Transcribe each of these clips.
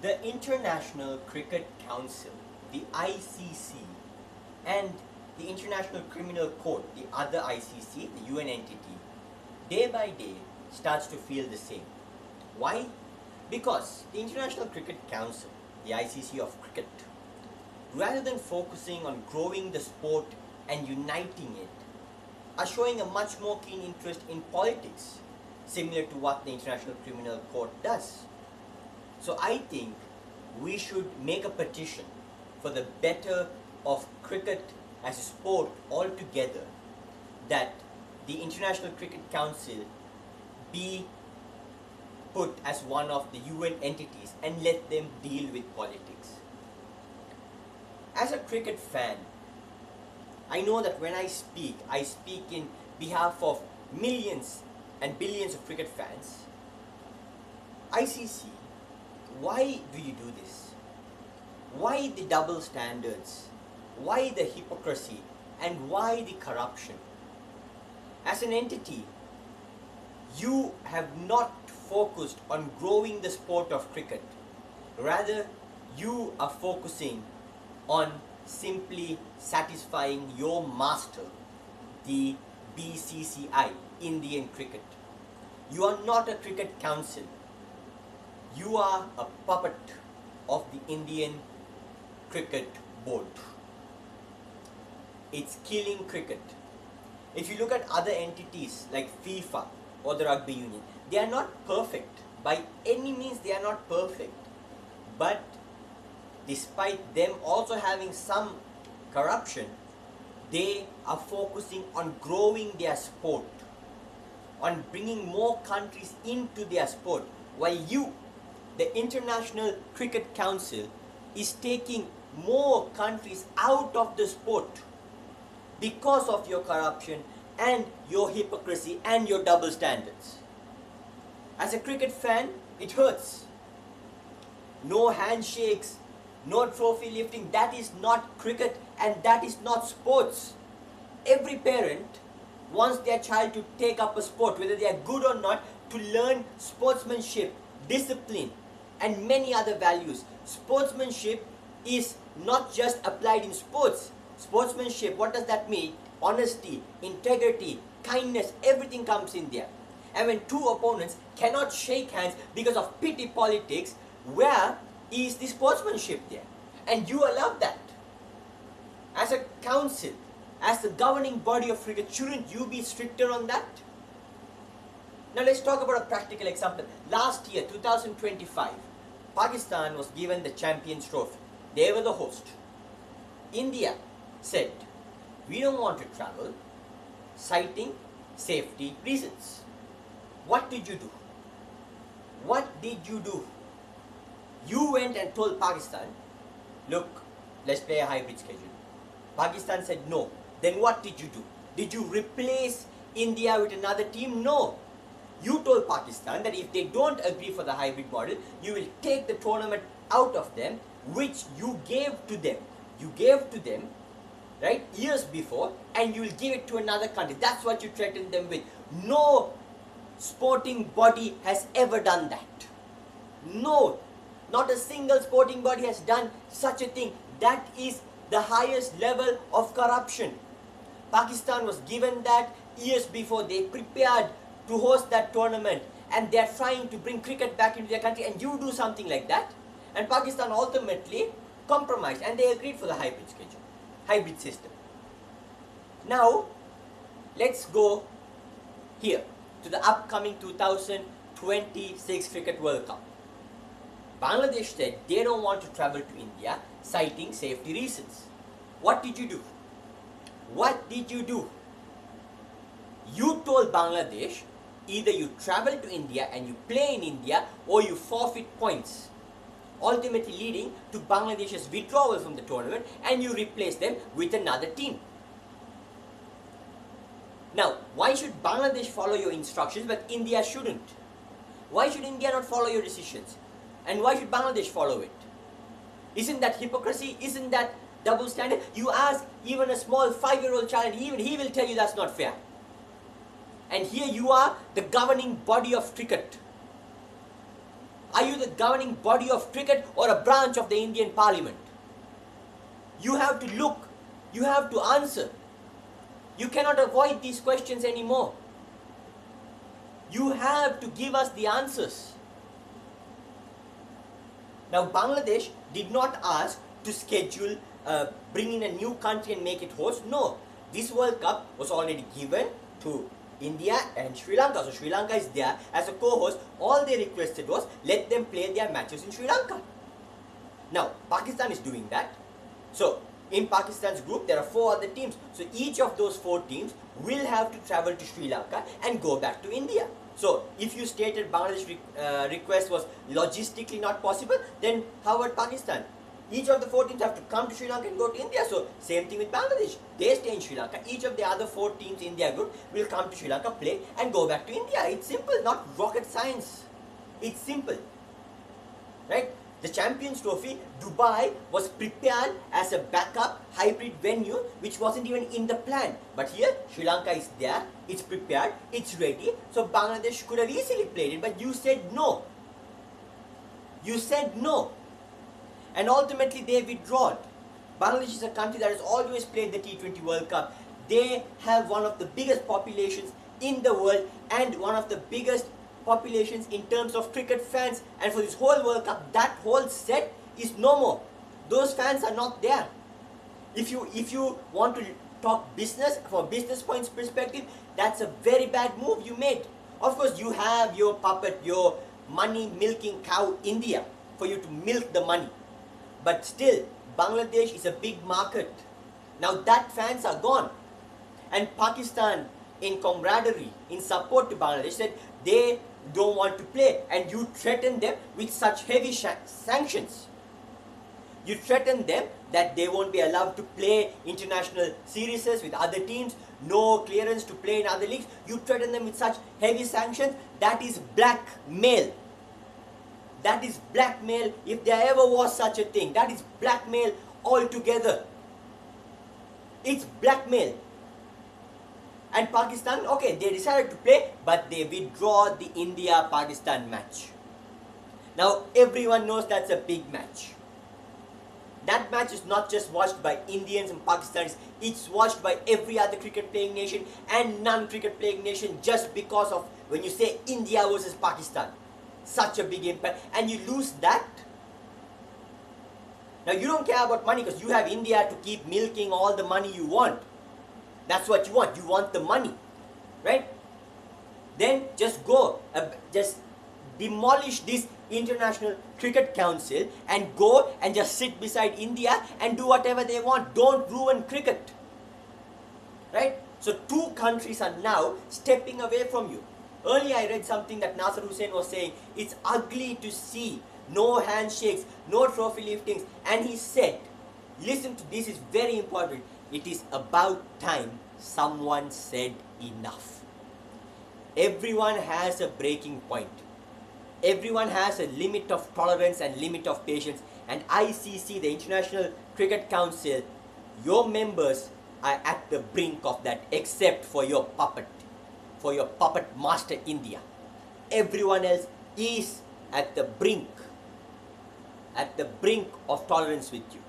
The International Cricket Council, the ICC, and the International Criminal Court, the other ICC, the UN entity, day by day starts to feel the same. Why? Because the International Cricket Council, the ICC of cricket, rather than focusing on growing the sport and uniting it, are showing a much more keen interest in politics, similar to what the International Criminal Court does. So I think we should make a petition for the better of cricket as a sport altogether, that the International Cricket Council be put as one of the UN entities and let them deal with politics. As a cricket fan, I know that when I speak in behalf of millions and billions of cricket fans. ICC, why do you do this? Why the double standards? Why the hypocrisy? And why the corruption? As an entity, you have not focused on growing the sport of cricket. Rather, you are focusing on simply satisfying your master, the BCCI, Indian Cricket. You are not a cricket council. You are a puppet of the Indian Cricket Board. It's killing cricket. If you look at other entities like FIFA or the Rugby Union, they are not perfect. By any means, they are not perfect. But despite them also having some corruption, they are focusing on growing their sport, on bringing more countries into their sport, while you, the International Cricket Council, is taking more countries out of the sport because of your corruption and your hypocrisy and your double standards. As a cricket fan, it hurts. No handshakes, no trophy lifting. That is not cricket and that is not sports. Every parent wants their child to take up a sport, whether they are good or not, to learn sportsmanship, discipline, and many other values. Sportsmanship is not just applied in sports. Sportsmanship, what does that mean? Honesty, integrity, kindness, everything comes in there. And when two opponents cannot shake hands because of petty politics, where is the sportsmanship there? And you allow that. As a council, as the governing body of cricket, shouldn't you be stricter on that? Now let's talk about a practical example. Last year, 2025, Pakistan was given the Champions Trophy. They were the host. India said, we don't want to travel, citing safety reasons. What did you do? What did you do? You went and told Pakistan, look, let's play a hybrid schedule. Pakistan said no. Then what did you do? Did you replace India with another team? No. You told Pakistan that if they don't agree for the hybrid model, you will take the tournament out of them, which you gave to them. You gave to them, right, years before, and you will give it to another country. That's what you threatened them with. No sporting body has ever done that. No, not a single sporting body has done such a thing. That is the highest level of corruption. Pakistan was given that years before. They prepared to host that tournament, and they are trying to bring cricket back into their country, and you do something like that. And Pakistan ultimately compromised, and they agreed for the hybrid schedule, hybrid system. Now, let's go here to the upcoming 2026 Cricket World Cup. Bangladesh said they don't want to travel to India, citing safety reasons. What did you do? What did you do? You told Bangladesh, either you travel to India and you play in India, or you forfeit points, ultimately leading to Bangladesh's withdrawal from the tournament, and you replace them with another team. Now, why should Bangladesh follow your instructions but India shouldn't? Why should India not follow your decisions? And why should Bangladesh follow it? Isn't that hypocrisy? Isn't that double standard? You ask even a small 5-year-old child, even he will tell you that's not fair. And here you are, the governing body of cricket. Are you the governing body of cricket or a branch of the Indian Parliament? You have to look. You have to answer. You cannot avoid these questions anymore. You have to give us the answers. Now, Bangladesh did not ask to schedule, bring in a new country and make it host. No, this World Cup was already given to India and Sri Lanka. So Sri Lanka is there as a co-host. All they requested was let them play their matches in Sri Lanka. Now, Pakistan is doing that. So, in Pakistan's group, there are 4 other teams. So, each of those 4 teams will have to travel to Sri Lanka and go back to India. So, if you stated Bangladesh request was logistically not possible, then how about Pakistan? Each of the 4 teams have to come to Sri Lanka and go to India. So, same thing with Bangladesh. They stay in Sri Lanka. Each of the other 4 teams in their group will come to Sri Lanka, play and go back to India. It's simple, not rocket science. It's simple. Right? The Champions Trophy, Dubai was prepared as a backup hybrid venue which wasn't even in the plan. But here, Sri Lanka is there, it's prepared, it's ready. So Bangladesh could have easily played it, but you said no. You said no. And ultimately they withdrew. Bangladesh is a country that has always played the T20 World Cup. They have one of the biggest populations in the world and one of the biggest populations in terms of cricket fans, and for this whole World Cup, that whole set is no more. Those fans are not there. If you want to talk business from business points perspective, that's a very bad move you made. Of course, you have your puppet, your money milking cow, India, for you to milk the money. But still, Bangladesh is a big market. Now that fans are gone, and Pakistan, in camaraderie, in support to Bangladesh, said they don't want to play, and you threaten them with such heavy sanctions. You threaten them that they won't be allowed to play international series with other teams, no clearance to play in other leagues. You threaten them with such heavy sanctions. That is blackmail. That is blackmail, if there ever was such a thing. That is blackmail altogether. It's blackmail. And Pakistan, okay, they decided to play, but they withdraw the India-Pakistan match. Now, everyone knows that's a big match. That match is not just watched by Indians and Pakistanis, it's watched by every other cricket playing nation and non-cricket playing nation, just because of when you say India versus Pakistan. Such a big impact, and you lose that. Now, you don't care about money because you have India to keep milking all the money you want. That's what you want. You want the money, right? Then just go, just demolish this International Cricket Council and go and just sit beside India and do whatever they want. Don't ruin cricket, right? So 2 countries are now stepping away from you. Earlier I read something that Nasser Hussain was saying, it's ugly to see no handshakes, no trophy liftings, and he said, listen to this, is very important. It is about time someone said enough. Everyone has a breaking point. Everyone has a limit of tolerance and limit of patience. And ICC, the International Cricket Council, your members are at the brink of that, except for your puppet master India. Everyone else is at the brink of tolerance with you.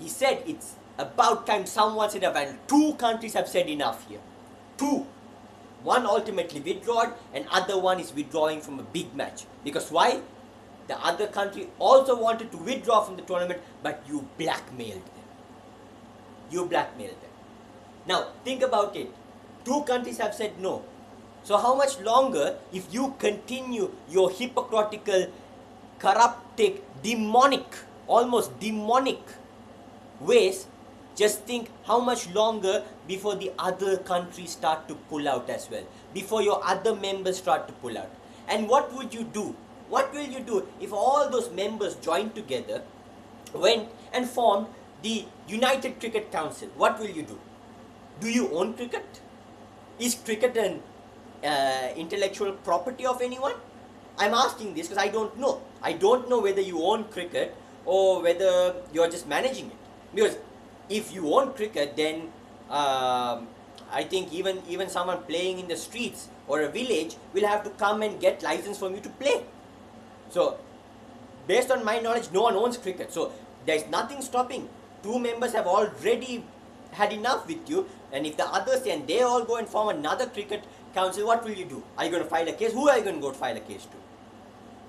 He said it's about time someone said enough, and 2 countries have said enough here. 2. One ultimately withdrew, and other one is withdrawing from a big match. Because why? The other country also wanted to withdraw from the tournament, but you blackmailed them. You blackmailed them. Now, think about it. 2 countries have said no. So how much longer, if you continue your hypocritical, corruptic, demonic, almost demonic ways, just think how much longer before the other countries start to pull out as well, before your other members start to pull out. And what would you do? What will you do if all those members joined together, went and formed the United Cricket Council? What will you do? Do you own cricket? Is cricket an intellectual property of anyone? I'm asking this because I don't know. I don't know whether you own cricket or whether you're just managing it. Because if you own cricket, then I think even someone playing in the streets or a village will have to come and get license from you to play. So, based on my knowledge, no one owns cricket. So, there's nothing stopping. Two members have already had enough with you, and if the others and they all go and form another cricket council, what will you do? Are you going to file a case? Who are you going to go file a case to?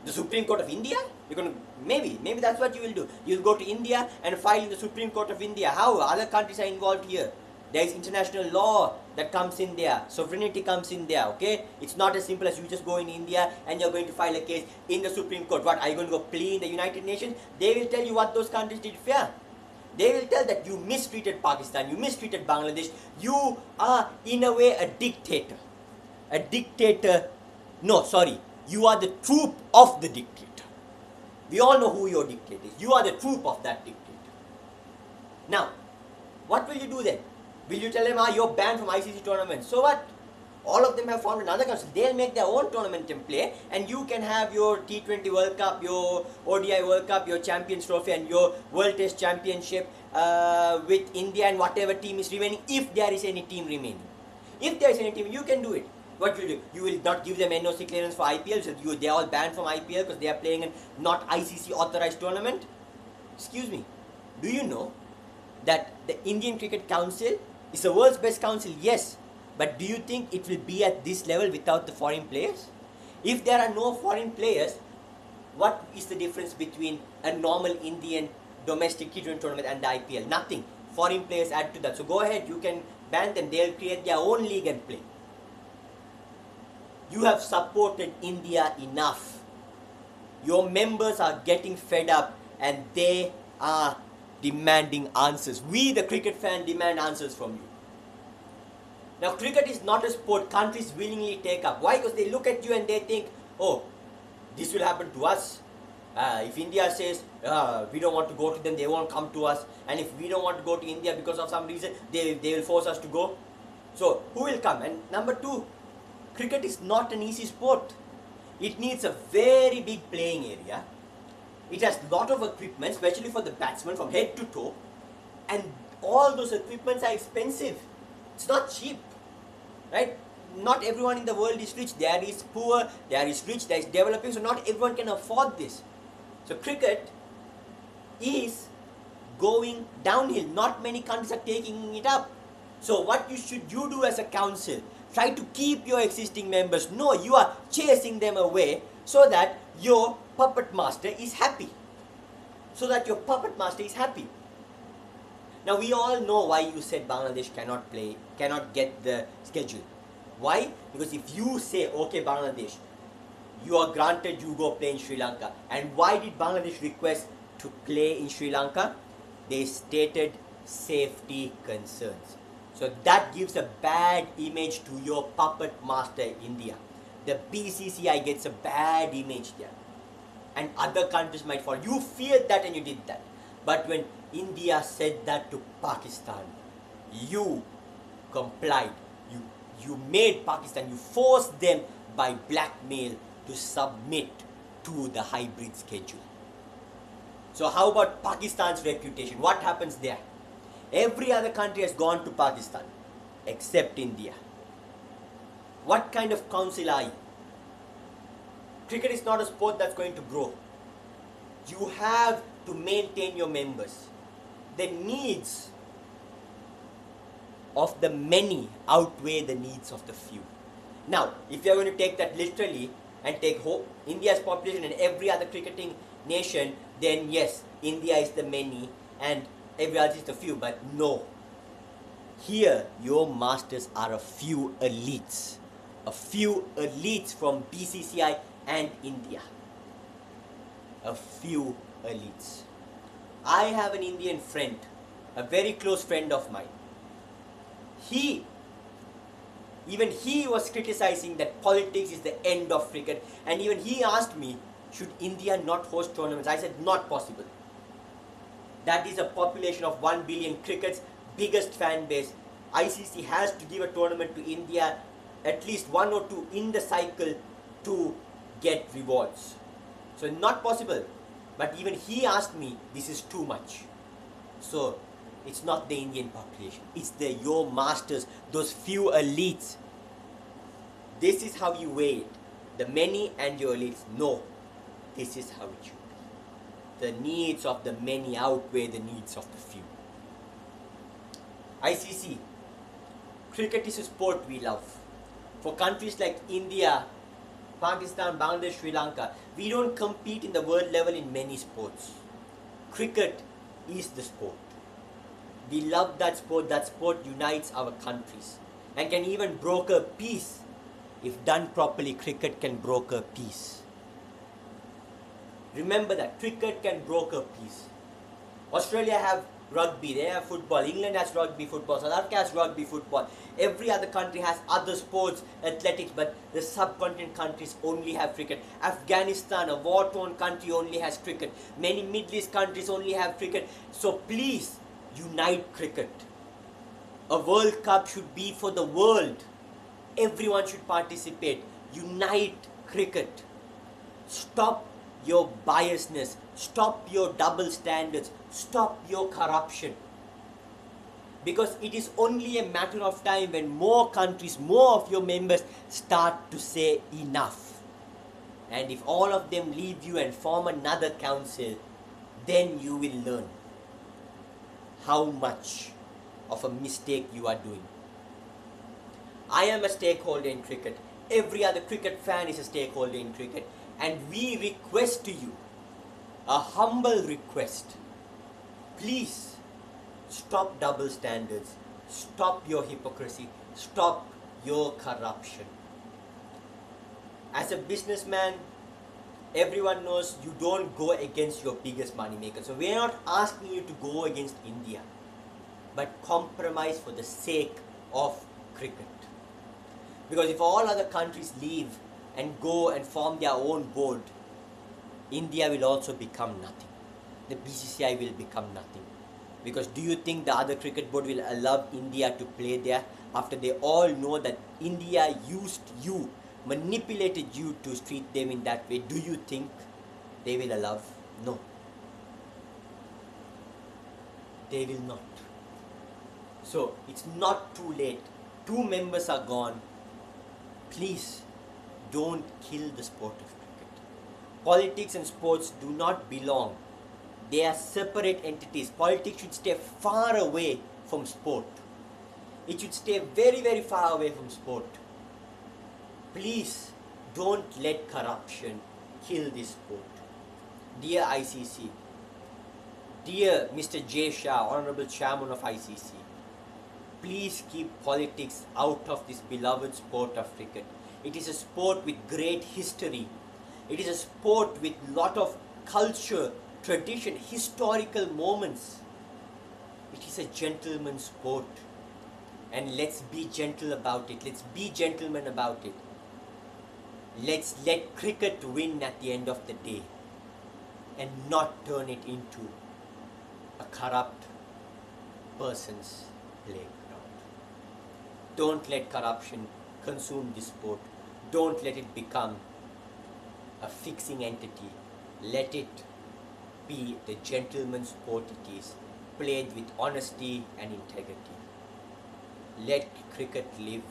The Supreme Court of India? You're going to, maybe that's what you will do. You'll go to India and file in the Supreme Court of India. How? Other countries are involved here. There is international law that comes in there. Sovereignty comes in there, okay? It's not as simple as you just go in India and you're going to file a case in the Supreme Court. What, are you going to go plea in the United Nations? They will tell you what those countries did fair. They will tell that you mistreated Pakistan, you mistreated Bangladesh. You are, in a way, a dictator. A dictator, no, sorry. You are the troop of the dictator. We all know who your dictator is. You are the troop of that dictator. Now, what will you do then? Will you tell them, you're banned from ICC tournaments? So what? All of them have formed another council. They'll make their own tournament and play, and you can have your T20 World Cup, your ODI World Cup, your Champions Trophy, and your World Test Championship with India and whatever team is remaining, if there is any team remaining. If there is any team, you can do it. What will you do? You will not give them NOC clearance for IPL, so they are all banned from IPL because they are playing a not ICC authorized tournament? Excuse me. Do you know that the Indian Cricket Council is the world's best council? Yes. But do you think it will be at this level without the foreign players? If there are no foreign players, what is the difference between a normal Indian domestic T20 tournament and the IPL? Nothing. Foreign players add to that. So go ahead, you can ban them. They'll create their own league and play. You have supported India enough. Your members are getting fed up and they are demanding answers. We, the cricket fan, demand answers from you. Now, cricket is not a sport countries willingly take up. Why? Because they look at you and they think, oh, this will happen to us. If India says we don't want to go to them, they won't come to us. And if we don't want to go to India because of some reason, they will force us to go. So, who will come? And number two, cricket is not an easy sport. It needs a very big playing area. It has a lot of equipment, especially for the batsman from head to toe. And all those equipments are expensive. It's not cheap. Right? Not everyone in the world is rich. There is poor, there is rich, there is developing. So not everyone can afford this. So cricket is going downhill. Not many countries are taking it up. So what should you do as a council? Try to keep your existing members. No, you are chasing them away so that your puppet master is happy. So that your puppet master is happy. Now we all know why you said Bangladesh cannot get the schedule. Why? Because if you say, okay Bangladesh, you are granted, you go play in Sri Lanka. And why did Bangladesh request to play in Sri Lanka? They stated safety concerns. So that gives a bad image to your puppet master India. The BCCI gets a bad image there. And other countries might follow. You feared that and you did that. But when India said that to Pakistan, you complied. You made Pakistan, you forced them by blackmail to submit to the hybrid schedule. So how about Pakistan's reputation? What happens there? Every other country has gone to Pakistan except India. What kind of council are you? Cricket is not a sport that's going to grow. You have to maintain your members. The needs of the many outweigh the needs of the few. Now, if you're going to take that literally and take India's population and every other cricketing nation, then yes, India is the many and every other is the few. But no. Here, your masters are a few elites. A few elites from BCCI and India. A few elites. I have an Indian friend, a very close friend of mine. Even he was criticizing that politics is the end of cricket, and even he asked me, should India not host tournaments? I said, not possible. That is a population of 1 billion, cricket's biggest fan base. ICC has to give a tournament to India, at least 1 or 2 in the cycle to get rewards. So not possible. But even he asked me, this is too much. So it's not the Indian population. It's your masters, those few elites. This is how you weigh it. The many and your elites. No. this is how it should be. The needs of the many outweigh the needs of the few. ICC, cricket is a sport we love. For countries like India, Pakistan, Bangladesh, Sri Lanka, we don't compete in the world level in many sports. Cricket is the sport. We love that sport. That sport unites our countries and can even broker peace. If done properly, cricket can broker peace. Remember that, cricket can broker peace. Australia have rugby, they have football, England has rugby, football, South Africa has rugby, football. Every other country has other sports, athletics, but the subcontinent countries only have cricket. Afghanistan, a war-torn country, only has cricket. Many Middle East countries only have cricket. So please, unite cricket. A World Cup should be for the world. Everyone should participate. Unite cricket. Stop your biasness. Stop your double standards. Stop your corruption. Because it is only a matter of time when more countries, more of your members start to say enough. And if all of them leave you and form another council, then you will learn how much of a mistake you are doing. I am a stakeholder in cricket. Every other cricket fan is a stakeholder in cricket. And we request to you, a humble request, please stop double standards, stop your hypocrisy, stop your corruption. As a businessman, everyone knows you don't go against your biggest money maker. So we are not asking you to go against India, but compromise for the sake of cricket. Because if all other countries leave and go and form their own board, India will also become nothing. The BCCI will become nothing. Because do you think the other cricket board will allow India to play there after they all know that India used you, manipulated you to treat them in that way? Do you think they will allow? No. They will not. So it's not too late. 2 members are gone. Please don't kill the sport of cricket. Politics and sports do not belong. They are separate entities. Politics should stay far away from sport. It should stay very, very far away from sport. Please don't let corruption kill this sport. Dear ICC, dear Mr. J. Shah, Honorable Chairman of ICC, please keep politics out of this beloved sport of cricket. It is a sport with great history. It is a sport with lot of culture, tradition, historical moments. It is a gentleman's sport. And let's be gentle about it. Let's be gentlemen about it. Let's let cricket win at the end of the day and not turn it into a corrupt person's playground. Don't let corruption consume this sport. Don't let it become a fixing entity. Let it be the gentleman's sport it is, played with honesty and integrity. Let cricket live.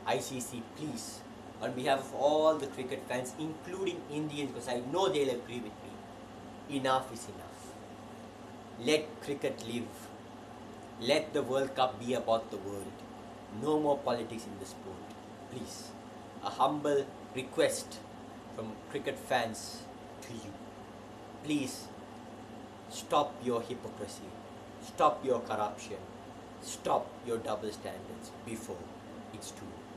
ICC, please, on behalf of all the cricket fans, including Indians, because I know they'll agree with me, enough is enough. Let cricket live. Let the World Cup be about the world. No more politics in the sport. Please, a humble request from cricket fans to you. Please, stop your hypocrisy. Stop your corruption. Stop your double standards before it's too late.